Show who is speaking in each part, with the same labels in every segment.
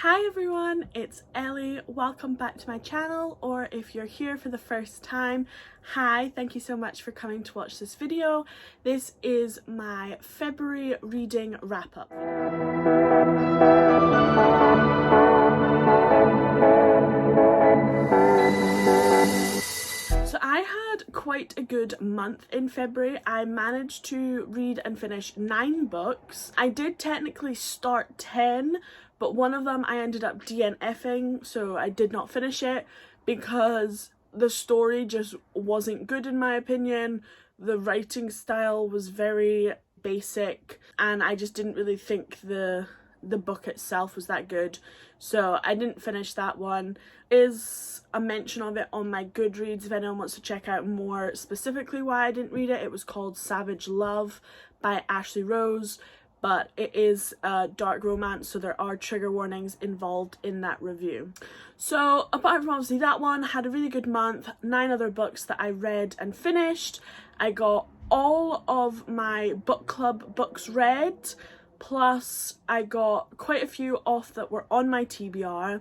Speaker 1: Hi everyone, it's Ellie. Welcome back to my channel, or if you're here for the first time, hi, thank you so much for coming to watch this video. This is my February reading wrap-up. So I had quite a good month in February. I managed to read and finish 9 books. I did technically start 10, but one of them I ended up DNFing, so I did not finish it because the story just wasn't good in my opinion. The writing style was very basic and I just didn't really think the book itself was that good, so I didn't finish that one. Is a mention of it on my Goodreads if anyone wants to check out more specifically why I didn't read it. It was called Savage Love by Ashley Rose, but it is a dark romance, so there are trigger warnings involved in that review. So apart from obviously that one, I had a really good month. 9 other books that I read and finished. I got all of my book club books read, plus I got quite a few off that were on my TBR,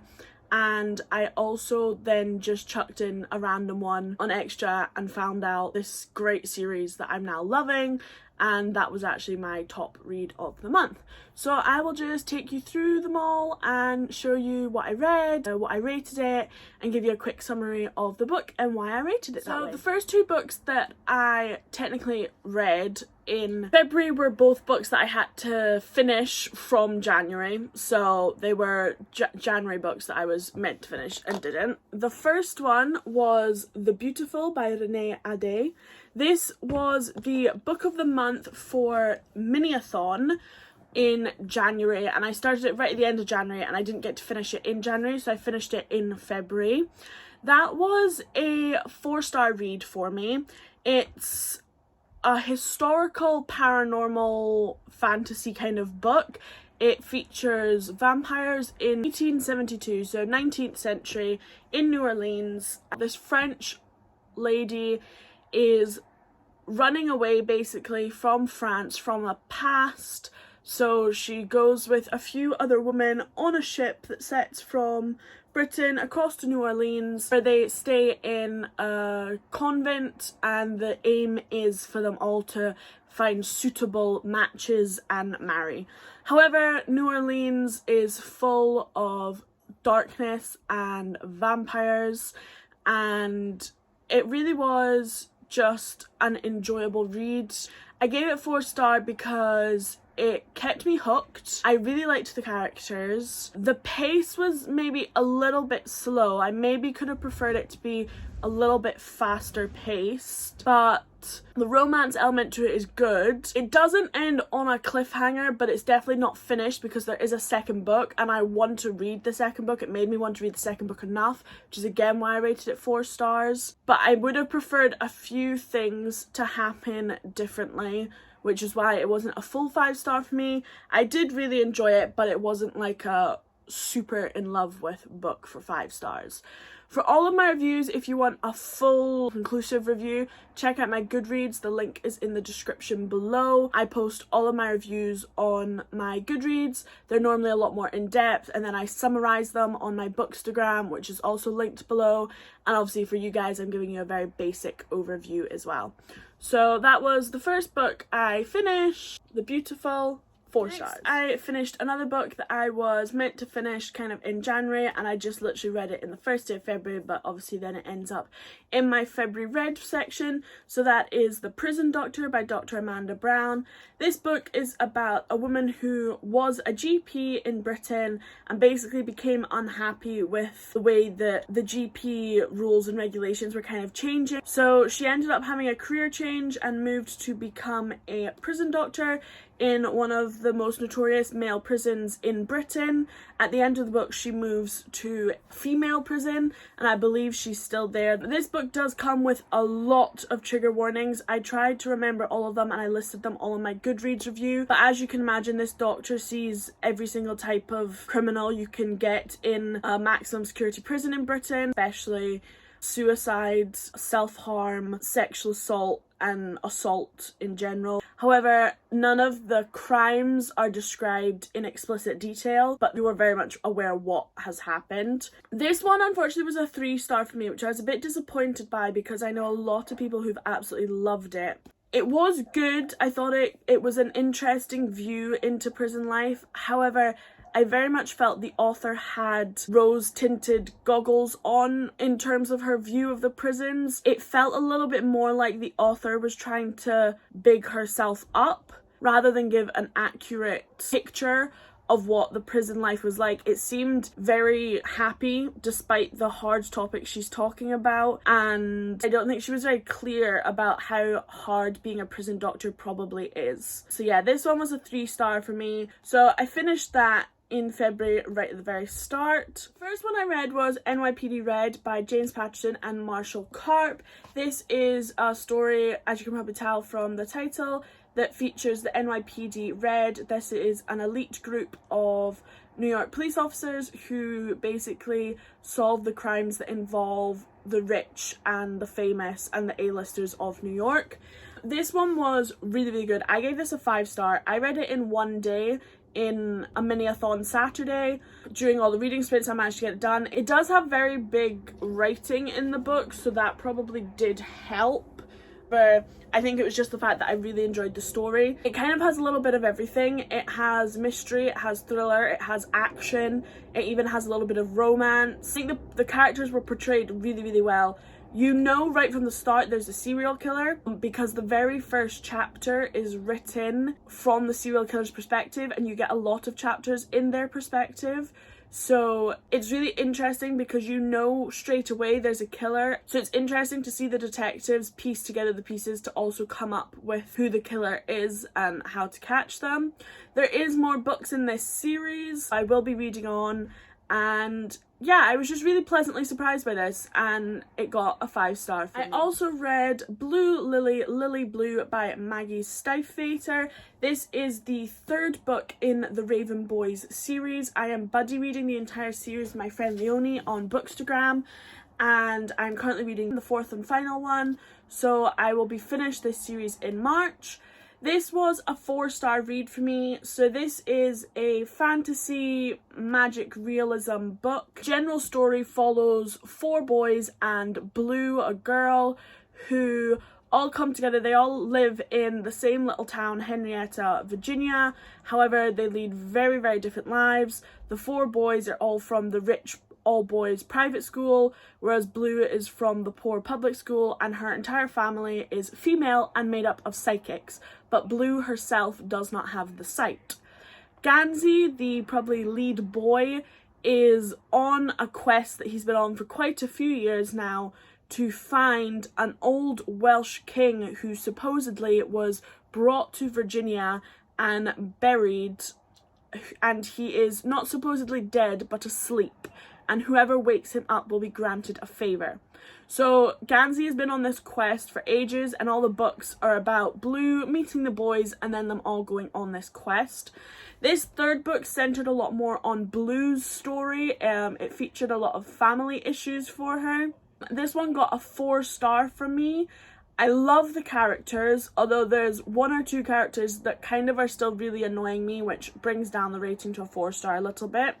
Speaker 1: and I also then just chucked in a random one on Extra and found out this great series that I'm now loving, and that was actually my top read of the month. So I will just take you through them all and show you what I read, what I rated it, and give you a quick summary of the book and why I rated it that way. So the first 2 books that I technically read in February were both books that I had to finish from January, so they were January books that I was meant to finish and didn't. The first one was The Beautiful by Renee Ahdieh. This was the book of the month for Mini-a-thon in January, and I started it right at the end of January and I didn't get to finish it in January, so I finished it in February. That was a 4-star read for me. It's a historical paranormal fantasy kind of book. It features vampires in 1872, so 19th century, in New Orleans. This French lady is running away basically from France from a past, so she goes with a few other women on a ship that sets from Britain across to New Orleans, where they stay in a convent, and the aim is for them all to find suitable matches and marry. However, New Orleans is full of darkness and vampires, and it really was just an enjoyable read. I gave it 4-star because it kept me hooked. I really liked the characters. The pace was maybe a little bit slow. I maybe could have preferred it to be a little bit faster paced, but the romance element to it is good. It doesn't end on a cliffhanger, but it's definitely not finished because there is a second book and I want to read the second book. It made me want to read the second book enough, which is again why I rated it 4 stars. But I would have preferred a few things to happen differently, which is why it wasn't a full 5-star for me. I did really enjoy it, but it wasn't like a super in love with book for 5 stars. For all of my reviews, if you want a full conclusive review, check out my Goodreads. The link is in the description below. I post all of my reviews on my Goodreads. They're normally a lot more in-depth, and then I summarize them on my Bookstagram, which is also linked below. And obviously for you guys, I'm giving you a very basic overview as well. So that was the first book I finished, The Beautiful. 4 stars. I finished another book that I was meant to finish kind of in January, and I just literally read it in the first day of February, but obviously then it ends up in my February read section. So that is The Prison Doctor by Dr. Amanda Brown. This book is about a woman who was a GP in Britain and basically became unhappy with the way that the GP rules and regulations were kind of changing. So she ended up having a career change and moved to become a prison doctor in one of the most notorious male prisons in Britain. At the end of the book, she moves to female prison, and I believe she's still there. This book does come with a lot of trigger warnings. I tried to remember all of them and I listed them all in my Goodreads review, but as you can imagine, this doctor sees every single type of criminal you can get in a maximum security prison in Britain, especially suicides, self-harm, sexual assault, and assault in general. However, none of the crimes are described in explicit detail, but you are very much aware of what has happened. This one unfortunately was a 3-star for me, which I was a bit disappointed by because I know a lot of people who've absolutely loved it. It was good. I thought it was an interesting view into prison life. However, I very much felt the author had rose-tinted goggles on in terms of her view of the prisons. It felt a little bit more like the author was trying to big herself up rather than give an accurate picture of what the prison life was like. It seemed very happy despite the hard topics she's talking about, and I don't think she was very clear about how hard being a prison doctor probably is. So yeah, this one was a 3-star for me. So I finished that in February, right at the very start. First one I read was NYPD Red by James Patterson and Marshall Karp. This is a story, as you can probably tell from the title, that features the NYPD Red. This is an elite group of New York police officers who basically solve the crimes that involve the rich and the famous and the A-listers of New York. This one was really, really good. I gave this a 5-star. I read it in one day in a mini-a-thon Saturday. During all the reading sprints I managed to get it done. It does have very big writing in the book, so that probably did help. But I think it was just the fact that I really enjoyed the story. It kind of has a little bit of everything. It has mystery, it has thriller, it has action, it even has a little bit of romance. I think the characters were portrayed really, really well. You know right from the start there's a serial killer because the very first chapter is written from the serial killer's perspective, and you get a lot of chapters in their perspective. So it's really interesting because you know straight away there's a killer. So it's interesting to see the detectives piece together the pieces to also come up with who the killer is and how to catch them. There is more books in this series I will be reading on, and yeah, I was just really pleasantly surprised by this, and it got a 5-star for me. I also read Blue Lily, Lily Blue by Maggie Stiefvater. This is the 3rd book in the Raven Boys series. I am buddy reading the entire series with my friend Leonie on Bookstagram, and I'm currently reading the 4th and final one, so I will be finished this series in March. This was a 4-star read for me. So this is a fantasy magic realism book. General story follows 4 boys and Blue, a girl, who all come together. They all live in the same little town, Henrietta, Virginia. However, they lead very, very different lives. The 4 boys are all from the rich all-boys private school, whereas Blue is from the poor public school, and her entire family is female and made up of psychics, but Blue herself does not have the sight. Gansey, the probably lead boy, is on a quest that he's been on for quite a few years now to find an old Welsh king who supposedly was brought to Virginia and buried, and he is not supposedly dead but asleep, and whoever wakes him up will be granted a favour. So Gansey has been on this quest for ages, and all the books are about Blue meeting the boys and then them all going on this quest. This 3rd book centred a lot more on Blue's story. It featured a lot of family issues for her. This one got a 4-star from me. I love the characters, although there's 1 or 2 characters that kind of are still really annoying me, which brings down the rating to a 4-star a little bit.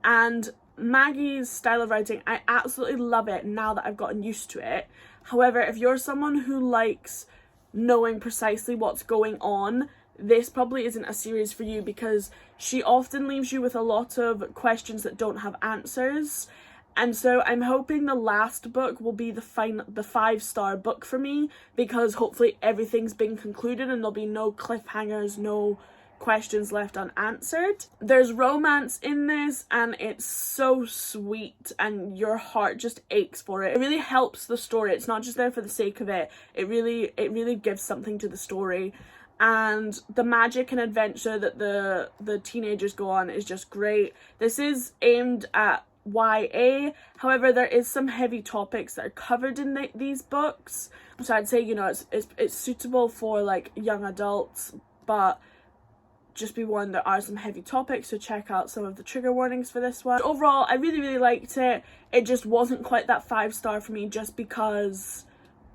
Speaker 1: And Maggie's style of writing, I absolutely love it now that I've gotten used to it. However, if you're someone who likes knowing precisely what's going on, this probably isn't a series for you, because she often leaves you with a lot of questions that don't have answers. And so I'm hoping the last book will be the 5-star book for me, because hopefully everything's been concluded and there'll be no cliffhangers, no questions left unanswered. There's romance in this, and it's so sweet and your heart just aches for it. It really helps the story. It's not just there for the sake of it. It really gives something to the story. And the magic and adventure that the teenagers go on is just great. This is aimed at YA, however there is some heavy topics that are covered in these books, so I'd say, you know, it's suitable for like young adults, but just be warned there are some heavy topics, so check out some of the trigger warnings for this one. Overall, I really liked it. It just wasn't quite that 5-star for me, just because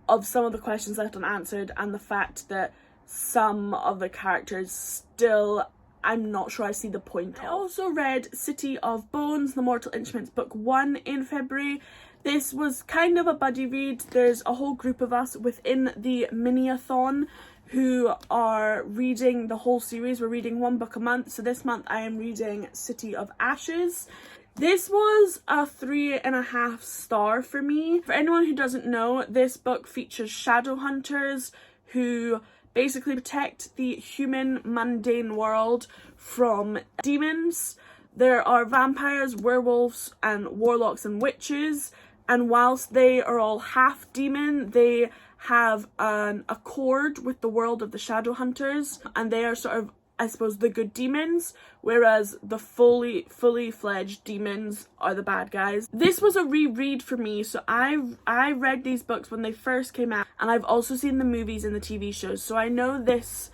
Speaker 1: of some of the questions left unanswered, and the fact that some of the characters still, I'm not sure I see the point of. I also read City of Bones, The Mortal Instruments Book 1 in February. This was kind of a buddy read. There's a whole group of us within the mini-a-thon who are reading the whole series. We're reading one book a month. So this month I am reading City of Ashes. This was a 3.5 star for me. For anyone who doesn't know, this book features shadow hunters who basically protect the human mundane world from demons. There are vampires, werewolves, and warlocks and witches, and whilst they are all half demon, they have an accord with the world of the shadow hunters, and they are sort of, I suppose, the good demons, whereas the fully fledged demons are the bad guys. This was a reread for me, so I read these books when they first came out, and I've also seen the movies and the TV shows, so I know this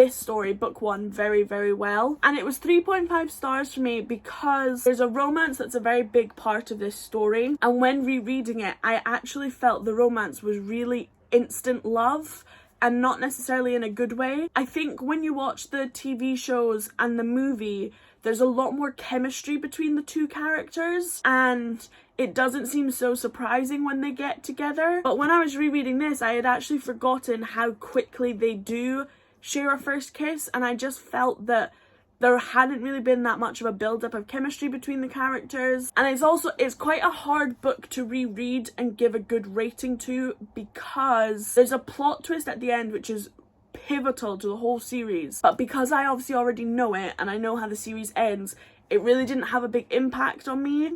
Speaker 1: story, book 1, very, very well. And it was 3.5 stars for me because there's a romance that's a very big part of this story, and when rereading it, I actually felt the romance was really instant love, and not necessarily in a good way. I think when you watch the TV shows and the movie, there's a lot more chemistry between the two characters, and it doesn't seem so surprising when they get together. But when I was rereading this, I had actually forgotten how quickly they do share a first kiss, and I just felt that there hadn't really been that much of a build-up of chemistry between the characters. And it's quite a hard book to reread and give a good rating to, because there's a plot twist at the end which is pivotal to the whole series, but because I obviously already know it and I know how the series ends, it really didn't have a big impact on me.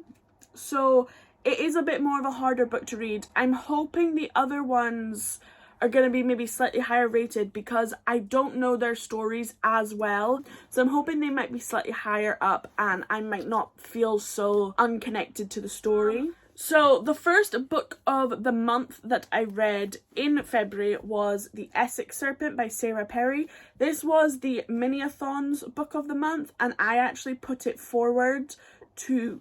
Speaker 1: So it is a bit more of a harder book to read. I'm hoping the other ones are going to be maybe slightly higher rated because I don't know their stories as well. So I'm hoping they might be slightly higher up and I might not feel so unconnected to the story. So the first book of the month that I read in February was The Essex Serpent by Sarah Perry. This was the Mini-a-thon's book of the month, and I actually put it forward to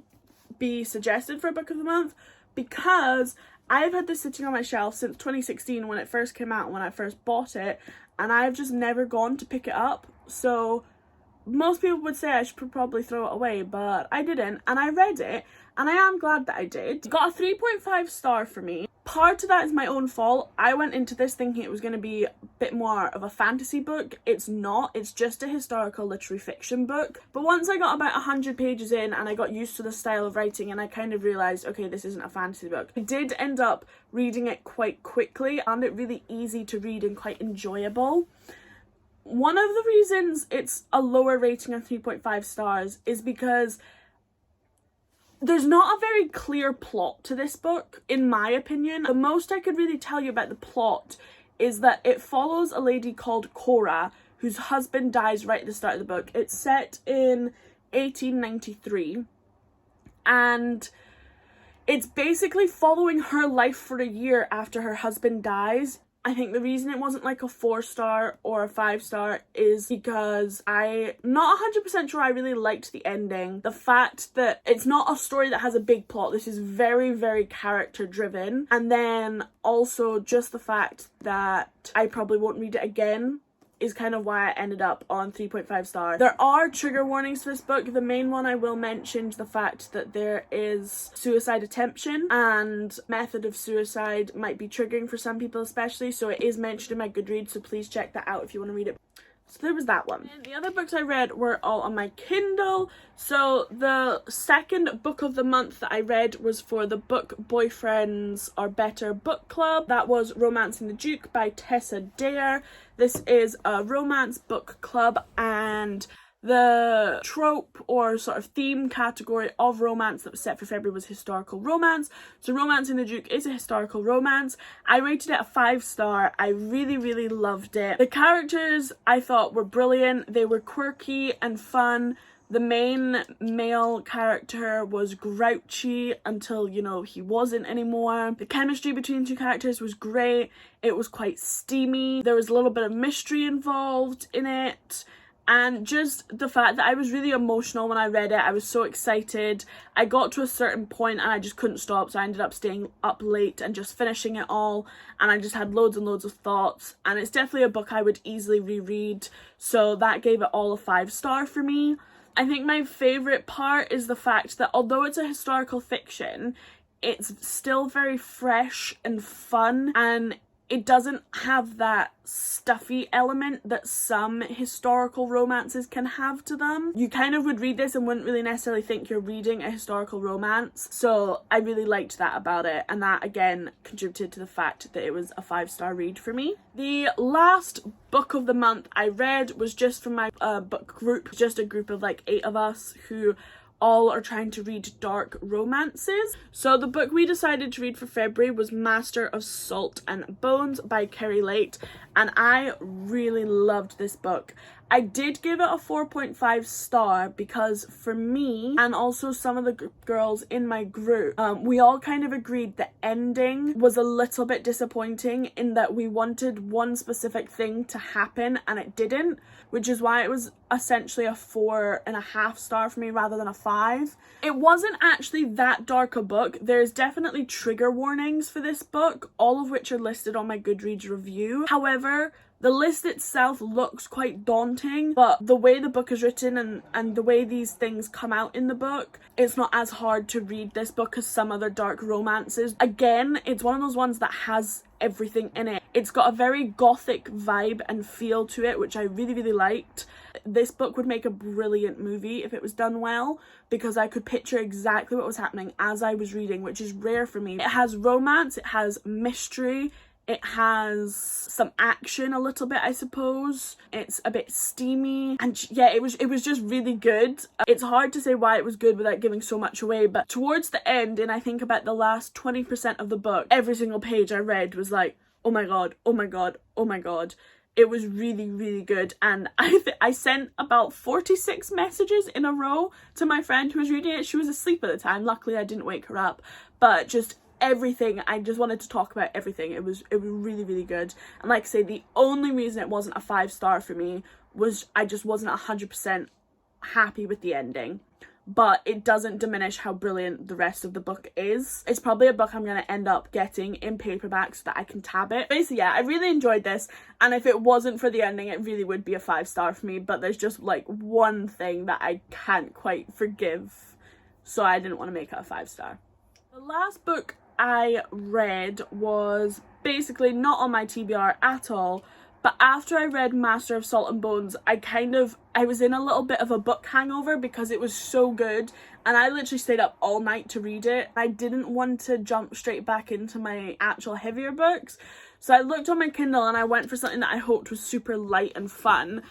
Speaker 1: be suggested for a book of the month because I've had this sitting on my shelf since 2016 when it first came out, when I first bought it, and I've just never gone to pick it up. So most people would say I should probably throw it away, but I didn't, and I read it, and I am glad that I did. It got a 3.5 star for me. Part of that is my own fault. I went into this thinking it was going to be a bit more of a fantasy book. It's not. It's just a historical literary fiction book. But once I got about 100 pages in and I got used to the style of writing and I kind of realised, okay, this isn't a fantasy book. I did end up reading it quite quickly. I found it really easy to read and quite enjoyable. One of the reasons it's a lower rating of 3.5 stars is because there's not a very clear plot to this book, in my opinion. The most I could really tell you about the plot is that it follows a lady called Cora, whose husband dies right at the start of the book. It's set in 1893, and it's basically following her life for a year after her husband dies. I think the reason it wasn't like a 4-star or a 5-star is because I'm not 100% sure I really liked the ending. The fact that it's not a story that has a big plot. This is very, very character driven. And then also just the fact that I probably won't read it again is kind of why I ended up on 3.5 star. There are trigger warnings for this book. The main one I will mention is the fact that there is suicide attemption, and method of suicide might be triggering for some people especially, so it is mentioned in my Goodreads, so please check that out if you want to read it. So there was that one. And the other books I read were all on my Kindle. So the second book of the month that I read was for the Book Boyfriends Are Better book club. That was Romancing the Duke by Tessa Dare. This is a romance book club, and the trope or sort of theme category of romance that was set for February was historical romance. So Romancing the Duke is a historical romance. I rated it a 5-star. I really, really loved it. The characters I thought were brilliant. They were quirky and fun. The main male character was grouchy until, you know, he wasn't anymore. The chemistry between the two characters was great. It was quite steamy. There was a little bit of mystery involved in it. And just the fact that I was really emotional when I read it. I was so excited. I got to a certain point and I just couldn't stop, so I ended up staying up late and just finishing it all, and I just had loads and loads of thoughts, and it's definitely a book I would easily reread, so that gave it all a 5-star for me. I think my favourite part is the fact that although it's a historical fiction, it's still very fresh and fun, and it doesn't have that stuffy element that some historical romances can have to them. You kind of would read this and wouldn't really necessarily think you're reading a historical romance. So I really liked that about it, and that again contributed to the fact that it was a 5-star read for me. The last book of the month I read was just from my book group, just a group of like 8 of us who all are trying to read dark romances. So the book we decided to read for February was Master of Salt and Bones by Kerry Late, and I really loved this book. I did give it a 4.5 star because for me, and also some of the girls in my group, we all kind of agreed the ending was a little bit disappointing in that we wanted one specific thing to happen and it didn't, which is why it was essentially a 4.5 star for me rather than a 5. It wasn't actually that dark a book. There's definitely trigger warnings for this book, all of which are listed on my Goodreads review. However, the list itself looks quite daunting, but the way the book is written and the way these things come out in the book, it's not as hard to read this book as some other dark romances. Again, it's one of those ones that has everything in it. It's got a very gothic vibe and feel to it, which I really, really liked. This book would make a brilliant movie if it was done well, because I could picture exactly what was happening as I was reading, which is rare for me. It has romance, it has mystery, it has some action a little bit, I suppose. It's a bit steamy, and yeah, it was just really good. It's hard to say why it was good without giving so much away, but towards the end, and I think about the last 20% of the book, every single page I read was like, oh my god, oh my god, oh my god. It was really, really good, and I sent about 46 messages in a row to my friend who was reading it. She was asleep at the time. Luckily, I didn't wake her up, but just everything, I just wanted to talk about everything. It was really, really good. And like I say, the only reason it wasn't a 5-star for me was I just wasn't 100% happy with the ending, but it doesn't diminish how brilliant the rest of the book is. It's probably a book I'm going to end up getting in paperback so that I can tab it. Basically, yeah, I really enjoyed this, and if it wasn't for the ending, it really would be a 5-star for me, but there's just like one thing that I can't quite forgive, so I didn't want to make it a 5-star. The last book I read was basically not on my TBR at all, but after I read Master of Salt and Bones, I was in a little bit of a book hangover because it was so good, and I literally stayed up all night to read it. I didn't want to jump straight back into my actual heavier books, so I looked on my Kindle and I went for something that I hoped was super light and fun,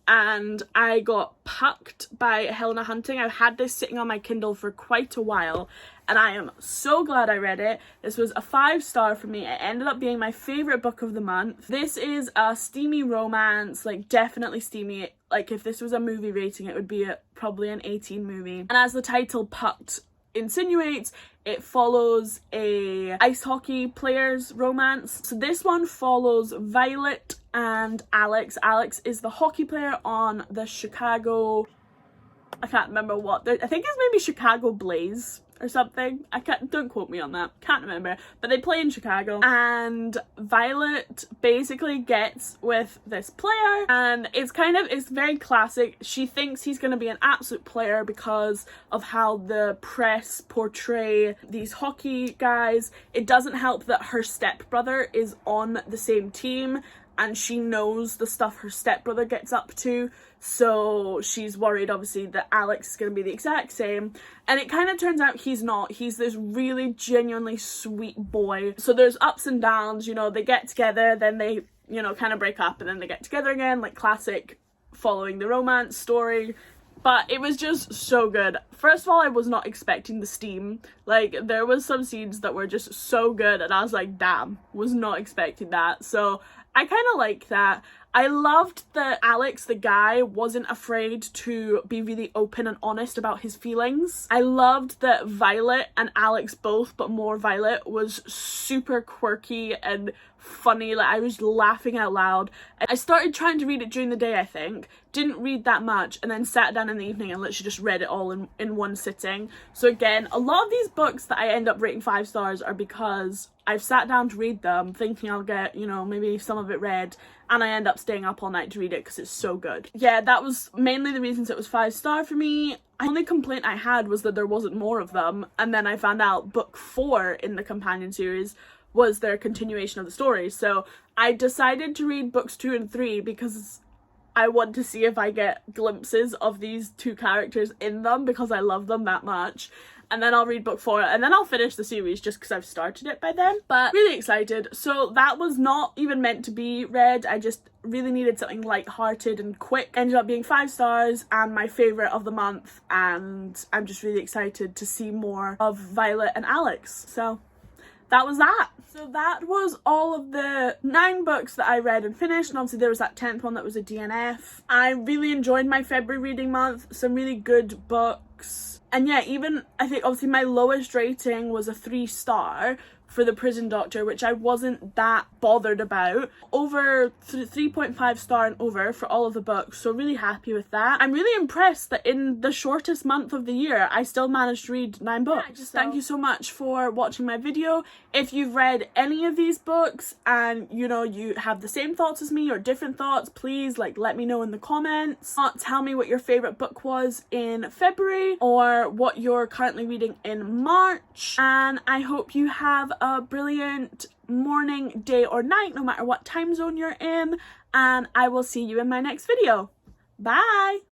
Speaker 1: and I got Pucked by Helena Hunting. I've had this sitting on my Kindle for quite a while, and I am so glad I read it. This was a 5-star for me. It ended up being my favourite book of the month. This is a steamy romance, like definitely steamy. Like if this was a movie rating, it would be probably an 18 movie. And as the title Pucked insinuates, it follows a ice hockey player's romance. So this one follows Violet and Alex. Alex is the hockey player on the Chicago, I can't remember what, I think it's maybe Chicago Blaze or something. Don't quote me on that, can't remember, but they play in Chicago, and Violet basically gets with this player, and it's very classic. She thinks he's going to be an absolute player because of how the press portray these hockey guys. It doesn't help that her stepbrother is on the same team, and she knows the stuff her stepbrother gets up to, so she's worried obviously that Alex is going to be the exact same, and it kind of turns out he's not. He's this really genuinely sweet boy. So there's ups and downs, you know, they get together, then they, you know, kind of break up, and then they get together again, like classic following the romance story. But it was just so good. First of all, I was not expecting the steam. Like, there was some scenes that were just so good, and I was like, damn, was not expecting that. So I kind of like that. I loved that Alex, the guy, wasn't afraid to be really open and honest about his feelings. I loved that Violet and Alex both, but more Violet, was super quirky and funny. Like, I was laughing out loud. I started trying to read it during the day, I think, didn't read that much, and then sat down in the evening and literally just read it all in one sitting. So again, a lot of these books that I end up rating 5 stars are because I've sat down to read them thinking I'll get, you know, maybe some of it read, and I end up staying up all night to read it because it's so good. Yeah, that was mainly the reasons it was 5 star for me. The only complaint I had was that there wasn't more of them, and then I found out book 4 in the companion series was their continuation of the story. So I decided to read books 2 and 3 because I want to see if I get glimpses of these 2 characters in them because I love them that much. And then I'll read book 4 and then I'll finish the series just because I've started it by then. But really excited. So that was not even meant to be read. I just really needed something light-hearted and quick. Ended up being 5 stars and my favourite of the month, and I'm just really excited to see more of Violet and Alex. So that was that. So that was all of the 9 books that I read and finished, and obviously there was that 10th one that was a DNF. I really enjoyed my February reading month, some really good books. And yeah, even I think obviously my lowest rating was a 3 star for The Prison Doctor, which I wasn't that bothered about. Over 3.5 star and over for all of the books, so really happy with that. I'm really impressed that in the shortest month of the year I still managed to read 9 books. Yeah, thank you so much for watching my video. If you've read any of these books and you know you have the same thoughts as me or different thoughts, please let me know in the comments. Tell me what your favourite book was in February or what you're currently reading in March, and I hope you have a brilliant morning, day or night, no matter what time zone you're in, and I will see you in my next video. Bye!